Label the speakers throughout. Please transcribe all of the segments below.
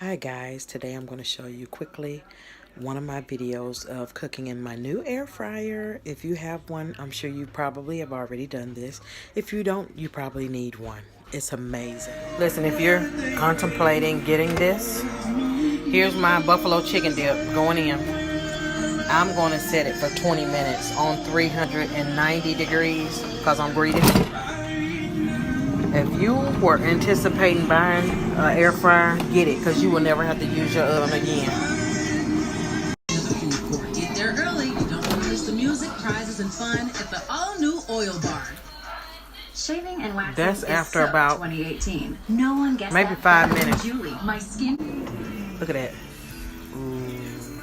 Speaker 1: Hi guys, today I'm going to show you quickly one of my videos of cooking in my new air fryer. If you have one, I'm sure you probably have already done this. If you don't, you probably need one. It's amazing. Listen, if you're contemplating getting this, here's my buffalo chicken dip going in. I'm going to set it for 20 minutes on 390 degrees because I'm greedy. If you were anticipating buying an air fryer, get it, because you will never have to use your oven again.
Speaker 2: Get there early. You don't want to miss the music, prizes, and fun at the all-new Oil Barn.
Speaker 3: Shaving and waxing
Speaker 1: That's after about
Speaker 3: 2018. No one gets
Speaker 1: maybe 5 minutes.
Speaker 3: Julie, my skin.
Speaker 1: Look at that. Ooh.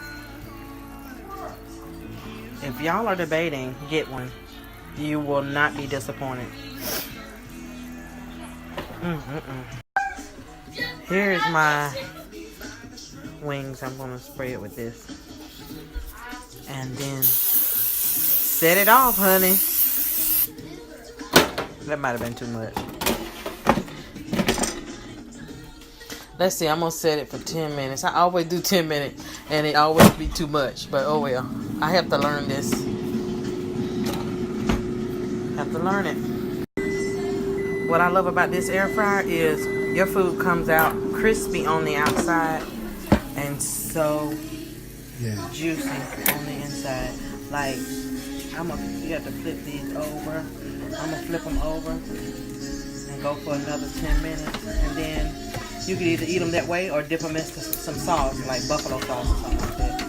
Speaker 1: If y'all are debating, get one. You will not be disappointed. Here's my wings. I'm going to spray it with this. And then set it off, honey. That might have been too much. Let's see, I'm going to set it for 10 minutes. I always do 10 minutes, and it always be too much. But oh well. I have to learn this. Have to learn it. What I love about this air fryer is your food comes out crispy on the outside and so juicy on the inside. Like, you have to flip these over. I'm gonna flip them over and go for another 10 minutes. And then you can either eat them that way or dip them into some sauce, like buffalo sauce or something like that.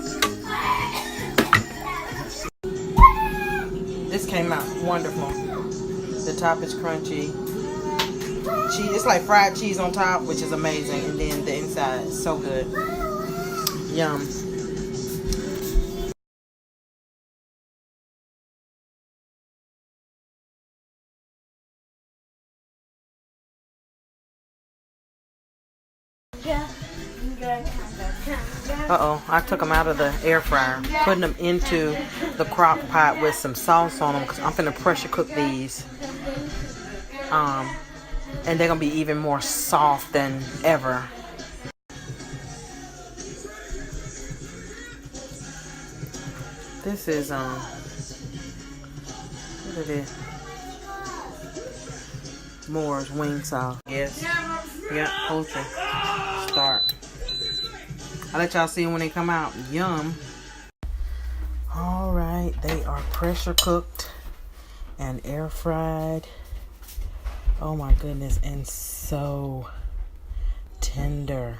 Speaker 1: This came out wonderful. The top is crunchy. Cheese, it's like fried cheese on top, which is amazing, and then the inside is so good. Yum. Uh-oh, I took them out of the air fryer, putting them into the crock pot with some sauce on them, because I'm finna pressure cook these. And they're gonna be even more soft than ever. This is what it is. Moore's wing sauce. Yes. Yep. Poultry. Start. I'll let y'all see when they come out. Yum. All right, they are pressure cooked and air fried. Oh my goodness, and so tender.